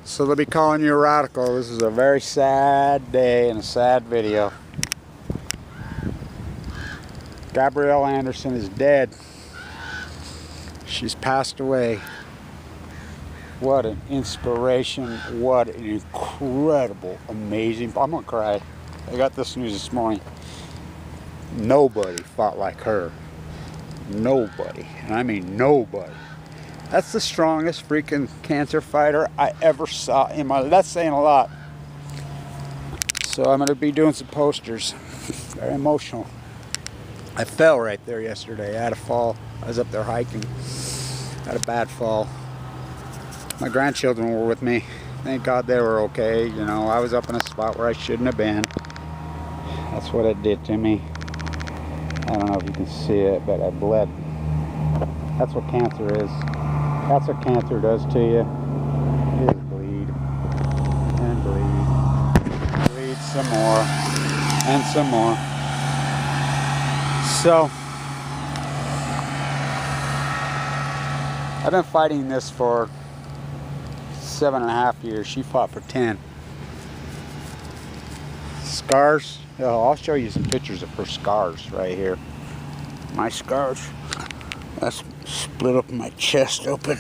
So they'll be calling you a radical. This is a very sad day and a sad video. Gabriele Anderson is dead. She's passed away. What an inspiration. What an incredible, amazing... I'm gonna cry. I got this news this morning. Nobody fought like her. Nobody. And I mean nobody. That's the strongest freaking cancer fighter I ever saw in my life. That's saying a lot. So I'm going to be doing some posters. Very emotional. I fell right there yesterday. I had a fall. I was up there hiking. I had a bad fall. My grandchildren were with me. Thank God they were okay. You know, I was up in a spot where I shouldn't have been. That's what it did to me. I don't know if you can see it, but I bled. That's what cancer is. That's what cancer does to you. You just bleed. And bleed. Bleed some more. And some more. So, I've been fighting this for 7.5 years. She fought for 10. Scars. I'll show you some pictures of her scars right here. My scars. That's split up my chest open.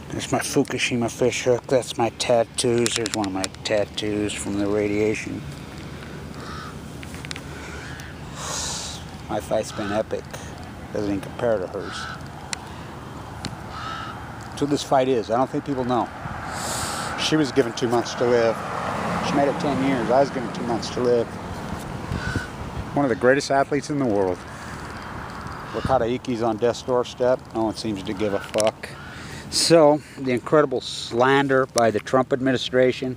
There's my Fukushima fish hook. That's my tattoos. There's one of my tattoos from the radiation. My fight's been epic. Doesn't even compare to hers. That's what this fight is. I don't think people know. She was given 2 months to live. She made it 10 years. I was given 2 months to live. One of the greatest athletes in the world. Iki's on death's doorstep. No one seems to give a fuck. So, the incredible slander by the Trump administration.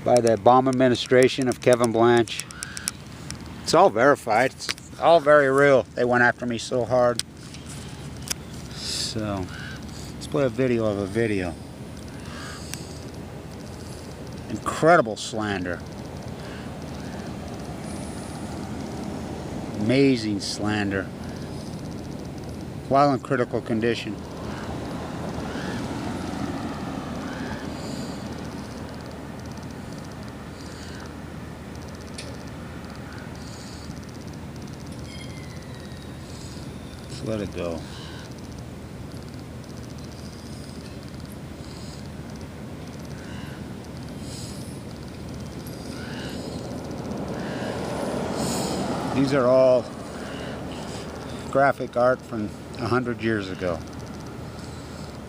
By the Obama administration of Kevin Blanche. It's all verified. It's all very real. They went after me so hard. So, let's play a video of a video. Incredible slander. Amazing slander. While in critical condition. Just let it go. These are all graphic art from 100 years ago.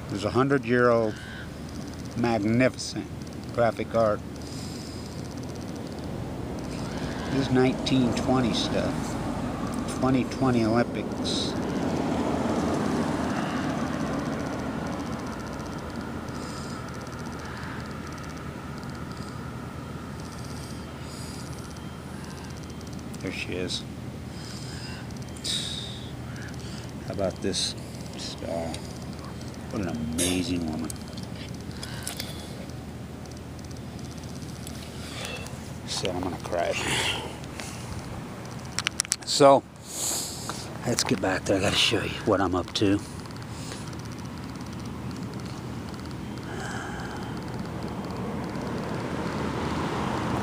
There's 100-year-old magnificent graphic art. This is 1920 stuff. 2020 Olympics. There she is. How about this star? What an amazing woman. So I'm gonna cry. So let's get back there. I gotta show you what I'm up to.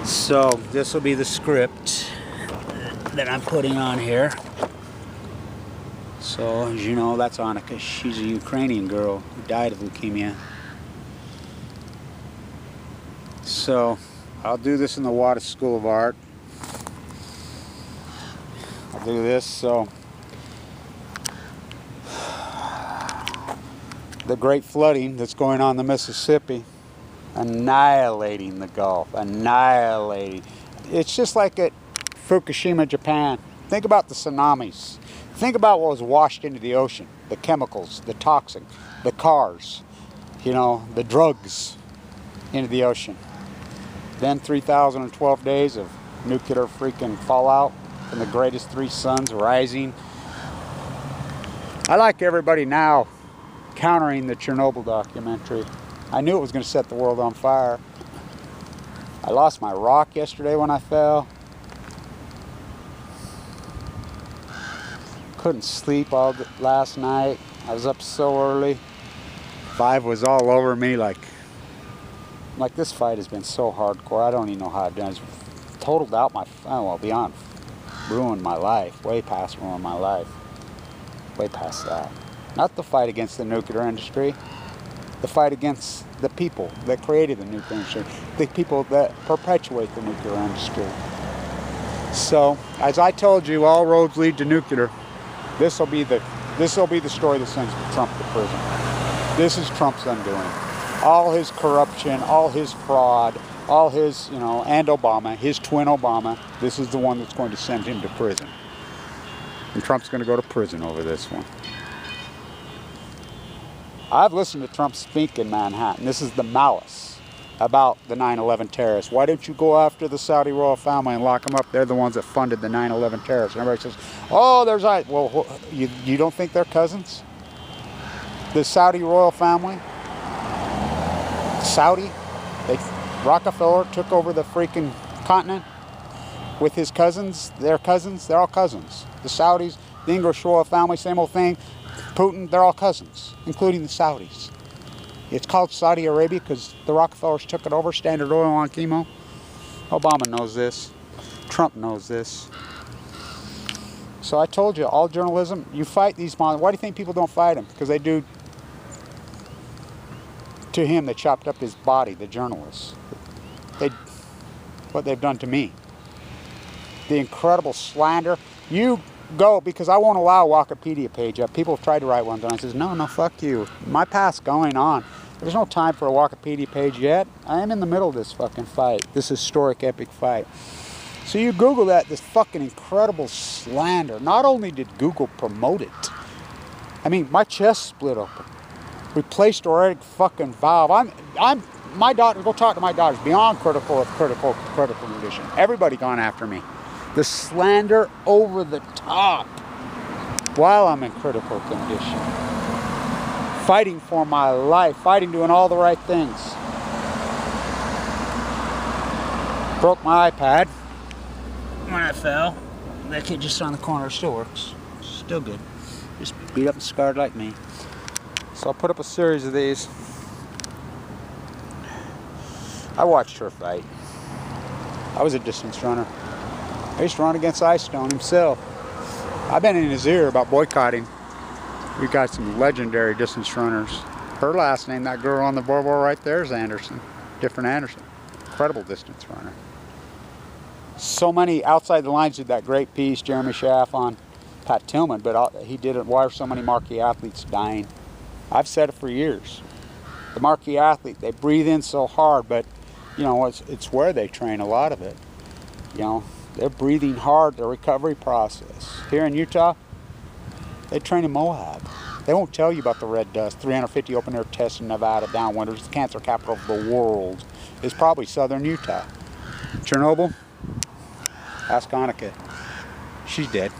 So this will be the script that I'm putting on here. So as you know, that's Annika. She's a Ukrainian girl who died of leukemia. So I'll do this in the Wada School of Art. I'll do this. So the great flooding that's going on in the Mississippi, annihilating the Gulf, annihilating. It's just like at Fukushima, Japan. Think about the tsunamis. Think about what was washed into the ocean. The chemicals, the toxic, the cars, you know, the drugs into the ocean. Then 3,012 days of nuclear freaking fallout and the greatest three suns rising. I like everybody now countering the Chernobyl documentary. I knew it was going to set the world on fire. I lost my rock yesterday when I fell. Couldn't sleep all last night. I was up so early. Vibe was all over me like this fight has been so hardcore. I don't even know how I've done it. It's totaled out my, well, beyond ruined my life. Way past ruined my life. Way past that. Not the fight against the nuclear industry. The fight against the people that created the nuclear industry. The people that perpetuate the nuclear industry. So, as I told you, all roads lead to nuclear. This will be the story that sends Trump to prison. This is Trump's undoing. All his corruption, all his fraud, all his, and Obama, his twin Obama, this is the one that's going to send him to prison. And Trump's going to go to prison over this one. I've listened to Trump speak in Manhattan. This is the malice about the 9/11 terrorists. Why don't you go after the Saudi royal family and lock them up? They're the ones that funded the 9/11 terrorists. And everybody says, oh, there's I. Well, you don't think they're cousins? The Saudi royal family? Saudi? Rockefeller took over the freaking continent with his cousins. They're cousins. They're all cousins. The Saudis, the English royal family, same old thing. Putin, they're all cousins, including the Saudis. It's called Saudi Arabia because the Rockefellers took it over, Standard Oil on chemo. Obama knows this. Trump knows this. So I told you, all journalism, you fight these monsters. Why do you think people don't fight him? Because they do. To him, they chopped up his body, the journalists. What they've done to me. The incredible slander. You go, because I won't allow a Wikipedia page up. People have tried to write ones, and I says, no, fuck you. My past's going on. There's no time for a Wikipedia page yet. I am in the middle of this fucking fight. This historic, epic fight. So you Google that, this fucking incredible slander. Not only did Google promote it, I mean, my chest split open. Replaced aortic fucking valve. My doctor, go talk to my doctors, beyond critical condition. Everybody gone after me. The slander over the top while I'm in critical condition. Fighting for my life, fighting, doing all the right things. Broke my iPad when I fell. That kid just on the corner still works. Still good. Just beat up and scarred like me. So I'll put up a series of these. I watched her fight. I was a distance runner. I used to run against Ice Stone himself. I've been in his ear about boycotting. We've got some legendary distance runners. Her last name, that girl on the board right there, is Anderson. Different Anderson. Incredible distance runner. So many outside the lines did that great piece, Jeremy Schaff, on Pat Tillman, but he did it. Why are so many marquee athletes dying? I've said it for years. The marquee athlete, they breathe in so hard, but it's where they train a lot of it. They're breathing hard, the recovery process. Here in Utah, they train in Moab. They won't tell you about the red dust. 350 open air tests in Nevada, downwinders. The cancer capital of the world is probably southern Utah. Chernobyl, ask Annika. She's dead.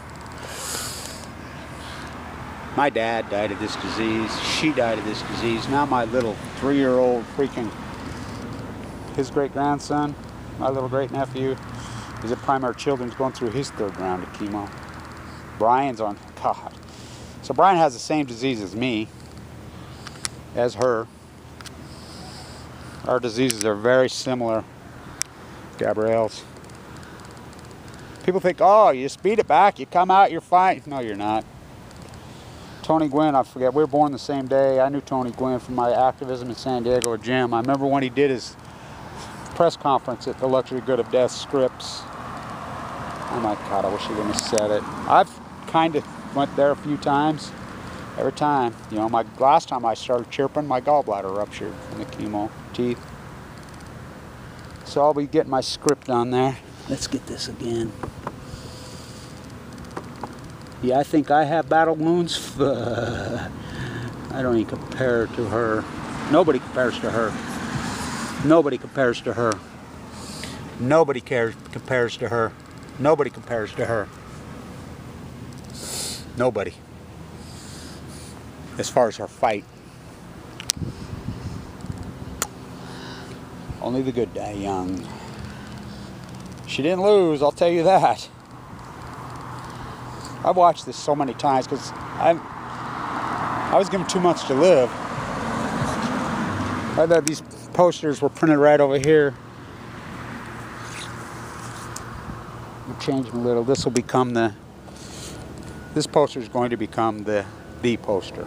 My dad died of this disease. She died of this disease. Now my little 3-year-old freaking, his great-grandson, my little great-nephew, is at Primary Children's going through his 3rd round of chemo. Brian's on, God. So Brian has the same disease as me, as her. Our diseases are very similar, Gabriele's. People think, oh, you just beat it back, you come out, you're fine. No, you're not. Tony Gwynn, I forget, we were born the same day. I knew Tony Gwynn from my activism in San Diego gym. I remember when he did his press conference at the Luxury Good of Death Scripts. Oh my God, I wish he wouldn't have said it. I've kind of went there a few times. Every time, my last time I started chirping, my gallbladder ruptured from the chemo teeth. So I'll be getting my script on there. Let's get this again. Yeah, I think I have battle wounds. I don't even compare to her. Nobody compares to her. Nobody compares to her. Nobody compares to her. Nobody compares to her. Nobody. As far as her fight. Only the good die young. She didn't lose, I'll tell you that. I've watched this so many times because I was given 2 months to live. I thought these posters were printed right over here. I'll change them a little. This will become this poster is going to become the poster.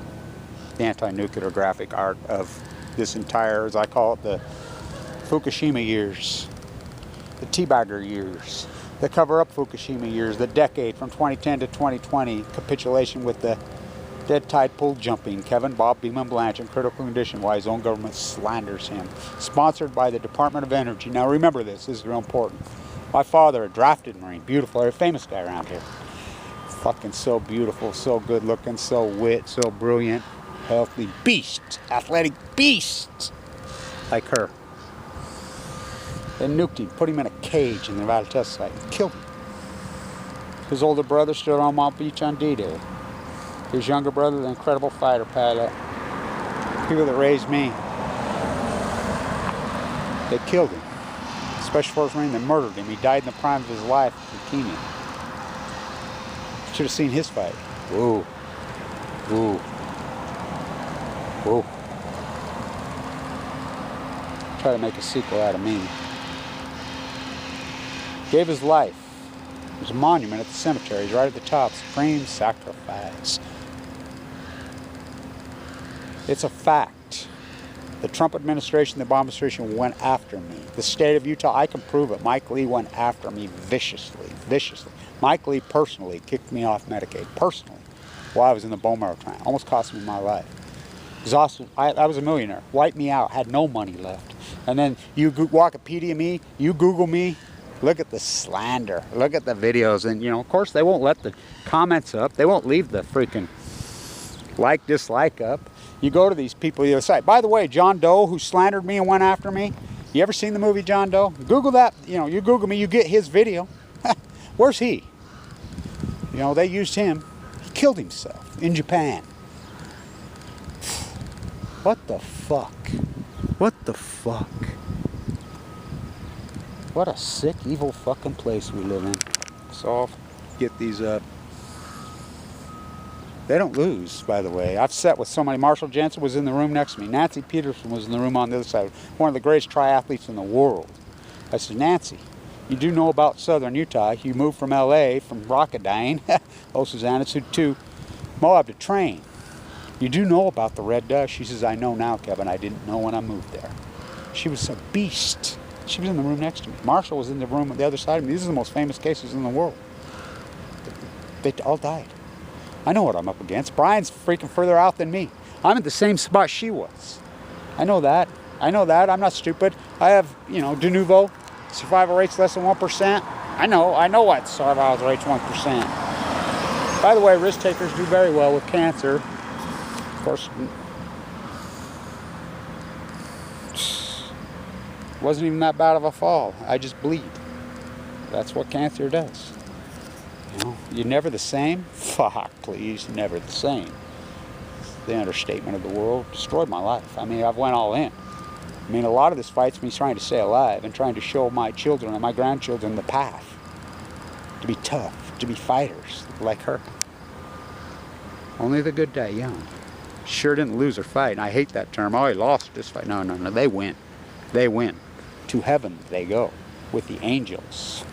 The anti-nuclear graphic art of this entire, as I call it, the Fukushima years. The teabagger years. The cover-up Fukushima years. The decade from 2010 to 2020. Capitulation with the dead tide pool jumping. Kevin, Bob, Beeman, Blanche in critical condition. Why his own government slanders him. Sponsored by the Department of Energy. Now remember this is real important. My father, a drafted Marine, beautiful, a famous guy around here. Fucking so beautiful, so good looking, so wit, so brilliant, healthy beast, athletic beast, like her. They nuked him, put him in a cage in the Nevada test site, killed him. His older brother stood on Mount Beach on D-Day. His younger brother, the incredible fighter pilot. People that raised me, they killed him. Special Forces Marine, they murdered him. He died in the prime of his life in leukemia. Should have seen his fight. Whoa. Whoa. Whoa. Try to make a sequel out of me. Gave his life. There's a monument at the cemetery. He's right at the top. Supreme sacrifice. It's a fact. The Trump administration, the Obama administration went after me. The state of Utah, I can prove it. Mike Lee went after me viciously, viciously. Mike Lee personally kicked me off Medicaid, personally, while I was in the bone marrow transplant. Almost cost me my life. Exhausted. I was a millionaire. Wiped me out. Had no money left. And then you Wikipedia me, you Google me, look at the slander. Look at the videos. And, you know, of course, they won't let the comments up. They won't leave the freaking like, dislike up. You go to these people the other side. By the way, John Doe, who slandered me and went after me, you ever seen the movie John Doe? Google that. You know, you Google me, you get his video. Where's he? You know, they used him. He killed himself in Japan. What the fuck? What the fuck? What a sick, evil fucking place we live in. So I'll get these up. They don't lose, by the way. I've sat with so many. Marshall Jensen was in the room next to me. Nancy Peterson was in the room on the other side. One of the greatest triathletes in the world. I said, Nancy, you do know about southern Utah. You moved from LA, from Rocketdyne, oh Susanna, to Moab to train. You do know about the red dust. She says, I know now, Kevin. I didn't know when I moved there. She was a beast. She was in the room next to me. Marshall was in the room on the other side of me. These are the most famous cases in the world. They all died. I know what I'm up against. Brian's freaking further out than me. I'm at the same spot she was. I know that. I know that. I'm not stupid. I have, you know, de novo. Survival rates less than 1%. I know what survival rates 1%. By the way, risk takers do very well with cancer. Of course, wasn't even that bad of a fall. I just bleed. That's what cancer does. You know, you're never the same? Fuck, please, never the same. The understatement of the world destroyed my life. I mean, I've went all in. I mean, a lot of this fight's me trying to stay alive and trying to show my children and my grandchildren the path. To be tough, to be fighters like her. Only the good die young. Sure didn't lose her fight. And I hate that term. Oh, he lost this fight. No, no, no. They win. They win. To heaven they go with the angels.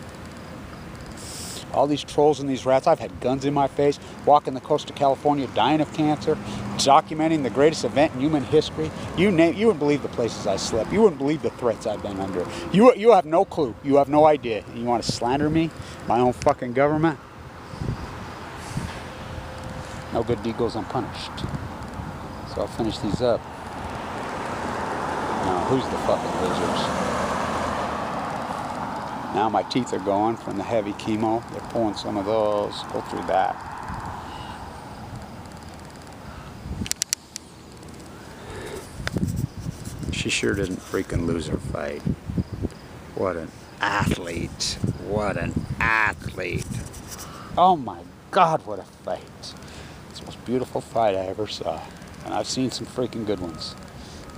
All these trolls and these rats. I've had guns in my face, walking the coast of California, dying of cancer, documenting the greatest event in human history. You wouldn't believe the places I slept. You wouldn't believe the threats I've been under. You have no clue. You have no idea. And you want to slander me? My own fucking government? No good deed goes unpunished. So I'll finish these up. Now, who's the fucking losers? Now my teeth are going from the heavy chemo. They're pulling some of those. Go through that. She sure didn't freaking lose her fight. What an athlete. What an athlete. Oh my God, what a fight. It's the most beautiful fight I ever saw. And I've seen some freaking good ones.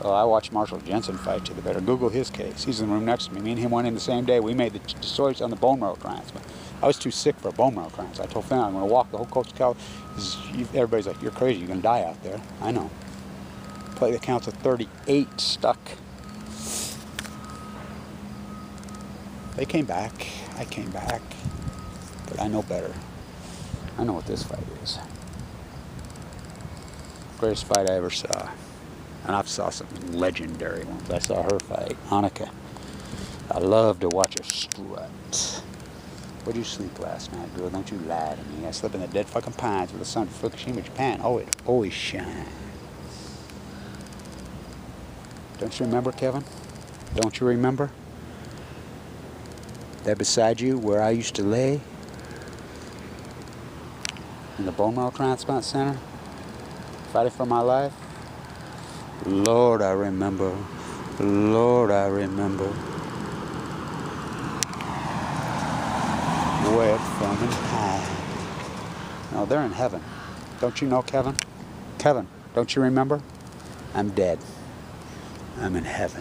Well, I watched Marshall Jensen fight to the better. Google his case. He's in the room next to me. Me and him went in the same day. We made the choice on the bone marrow transplant. I was too sick for a bone marrow transplant. I told Finn I'm going to walk the whole coast of California. Everybody's like, you're crazy. You're going to die out there. I know. Platelet counts of 38 stuck. They came back. I came back. But I know better. I know what this fight is. Greatest fight I ever saw. And I've saw some legendary ones. I saw her fight, Annika. I love to watch her strut. Where'd you sleep last night, girl? Don't you lie to me. I slept in the dead fucking pines with the sun from Fukushima, Japan. Oh, it always shines. Don't you remember, Kevin? Don't you remember? That beside you, where I used to lay? In the bone marrow transplant center? Fighting for my life? Lord, I remember. Lord, I remember. Wet from and high. No, they're in heaven. Don't you know, Kevin? Kevin, don't you remember? I'm dead. I'm in heaven.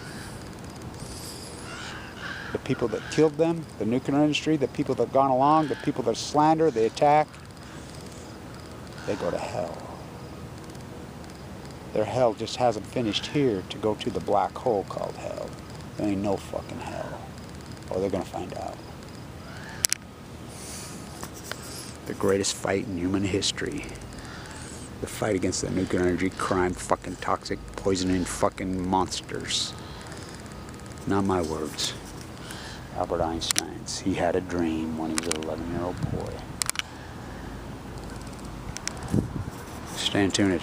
The people that killed them, the nuclear industry, the people that have gone along, the people that slander, they attack, they go to hell. Their hell just hasn't finished here to go to the black hole called hell. There ain't no fucking hell. Oh, they're gonna find out. The greatest fight in human history. The fight against the nuclear energy crime, fucking toxic, poisoning fucking monsters. Not my words. Albert Einstein's. He had a dream when he was an 11-year-old boy. Stay tuned.